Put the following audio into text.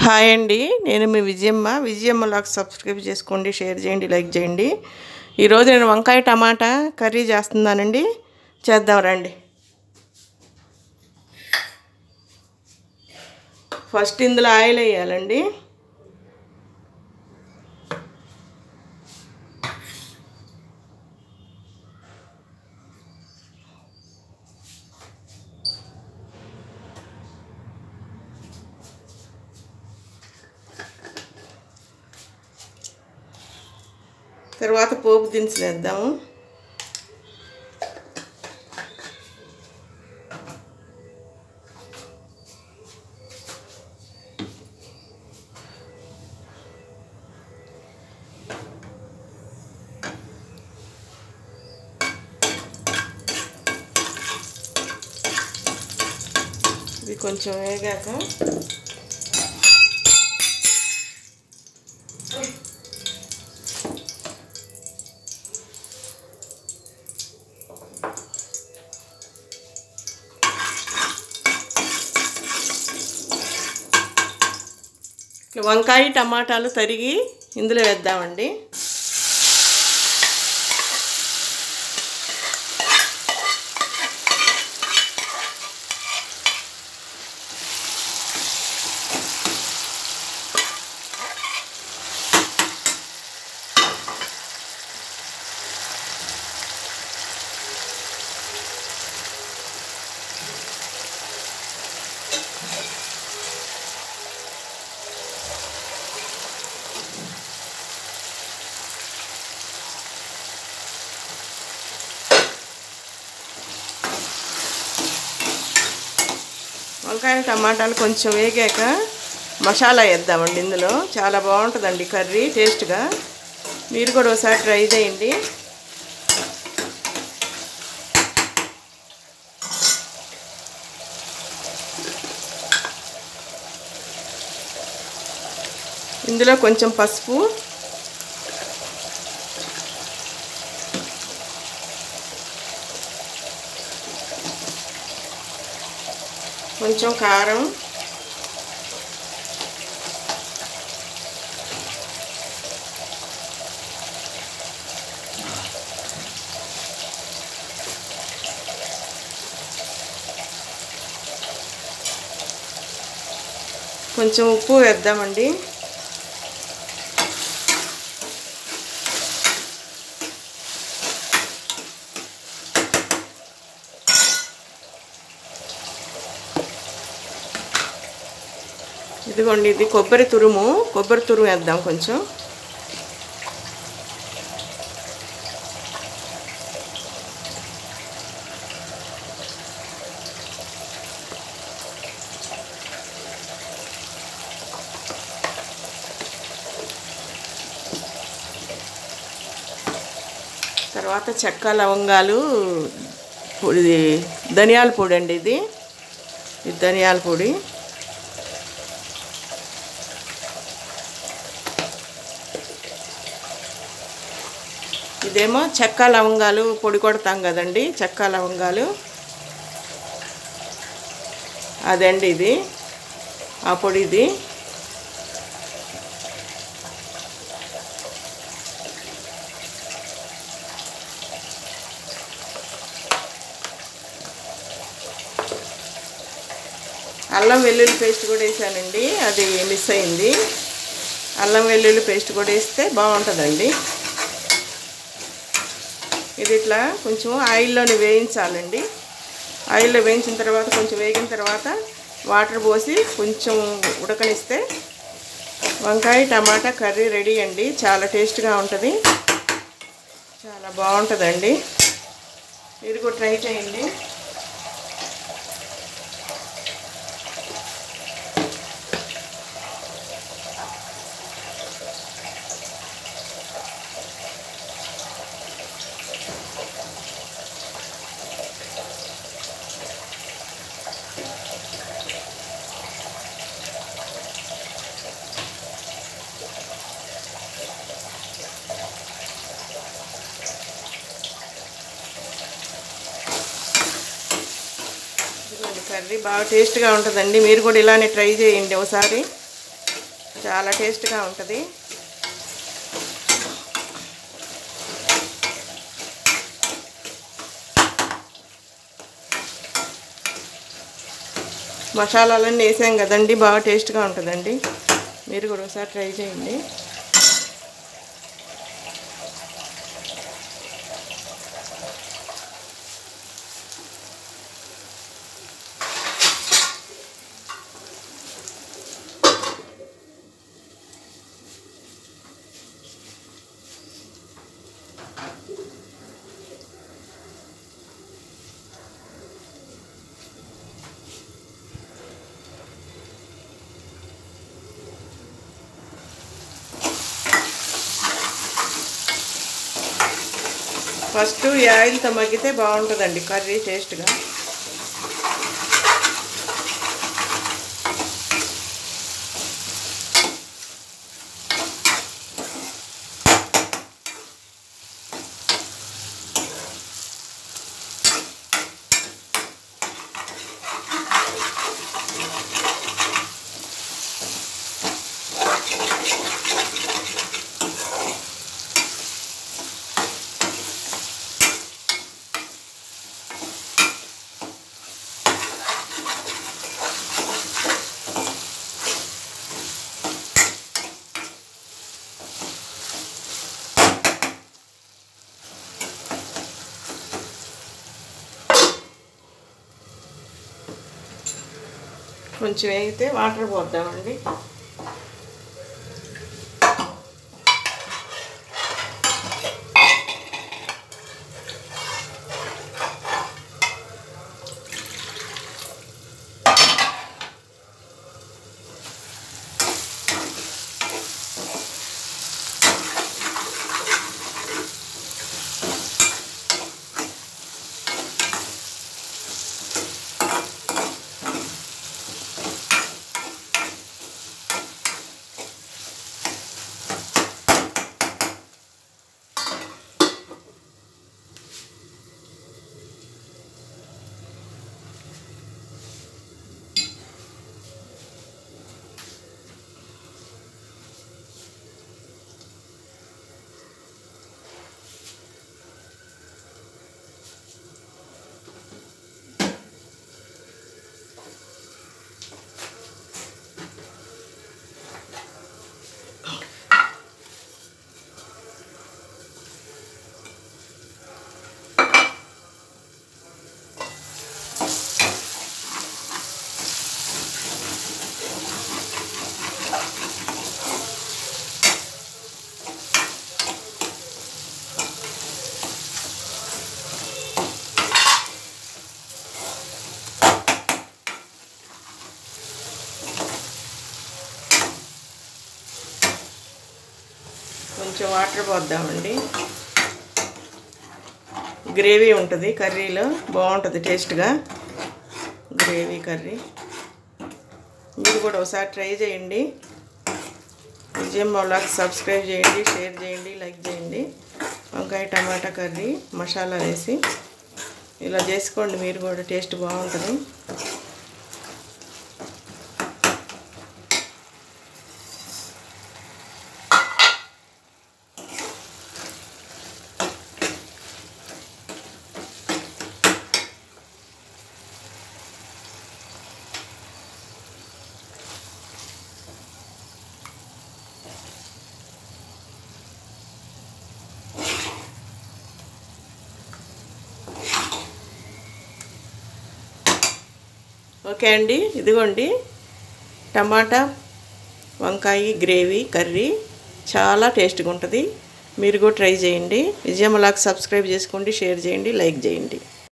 Hi అండి, నేను మీ విజయమ్మ లాగా సబ్స్క్రైబ్ చేసుకోండి, షేర్ చేయండి, లైక్ చేయండి. ఈరోజు నేను వంకాయ టమాటా కర్రీ చేస్తున్నానండి. చేద్దాం రండి. ఫస్ట్ ఇందులో ఆయిల్ వేయాలండి. తర్వాత పోపు దినుసులు వేద్దాము. ఇది కొంచెం వేగాక వంకాయ టమాటాలు తరిగి ఇందులో వేద్దామండి. వంకాయ టమాటాలు కొంచెం వేగాక మసాలా వేద్దామండి. ఇందులో చాలా బాగుంటుందండి కర్రీ, టేస్ట్గా. మీరు కూడా ఒకసారి ట్రై చేయండి. ఇందులో కొంచెం పసుపు, కొంచెం కారం, కొంచెం ఉప్పు వేద్దామండి. ఇదిగోండి, ఇది కొబ్బరి తురుము వేద్దాం కొంచెం. తర్వాత చెక్క, లవంగాలు, ఇది ధనియాల పొడి అండి. ఇది ధనియాల పొడి. ఇదేమో చెక్క, లవంగాలు పొడి కొడతాం కదండి, చెక్క లవంగాలు అదండి. ఇది ఆ పొడి. ఇది అల్లం వెల్లుల్లి పేస్ట్ కూడా వేసానండి, అది మిస్ అయింది. అల్లం వెల్లుల్లి పేస్ట్ కూడా వేస్తే బాగుంటుందండి. ఇది ఇట్లా కొంచెం ఆయిల్లోనే వేయించాలండి. ఆయిల్లో వేయించిన తర్వాత కొంచెం వేగిన తర్వాత వాటర్ పోసి కొంచెం ఉడకనిస్తే వంకాయ టమాటా కర్రీ రెడీ అండి. చాలా టేస్ట్గా ఉంటుంది, చాలా బాగుంటుందండి. మీరు కూడా ట్రై చేయండి. కర్రీ బాగా టేస్ట్గా ఉంటుందండి. మీరు కూడా ఇలానే ట్రై చేయండి ఒకసారి. చాలా టేస్ట్గా ఉంటుంది. మసాలాలన్నీ వేసాం కదండి, బాగా టేస్ట్గా ఉంటుందండి. మీరు కూడా ఒకసారి ట్రై చేయండి. ఫస్ట్ ఈ ఆయిల్తో మగ్గితే బాగుంటుందండి కర్రీ టేస్ట్గా. కొంచెం వేగితే వాటర్ పోద్దామండి. కొంచెం వాటర్ పోద్దామండి. గ్రేవీ ఉంటుంది కర్రీలో, బాగుంటుంది టేస్ట్గా గ్రేవీ కర్రీ. మీరు కూడా ఒకసారి ట్రై చేయండి. విజయమ్మ వ్లాగ్స్ సబ్స్క్రైబ్ చేయండి, షేర్ చేయండి, లైక్ చేయండి. వంకాయ టమాటా కర్రీ మసాలా వేసి ఇలా చేసుకోండి, మీరు కూడా టేస్ట్ బాగుంటుంది. ఓకే అండి, ఇదిగోండి టమాటా వంకాయ గ్రేవీ కర్రీ చాలా టేస్ట్గా ఉంటుంది. మీరు కూడా ట్రై చేయండి. విజయమ్మ వ్లాగ్స్ సబ్స్క్రైబ్ చేసుకోండి, షేర్ చేయండి, లైక్ చేయండి.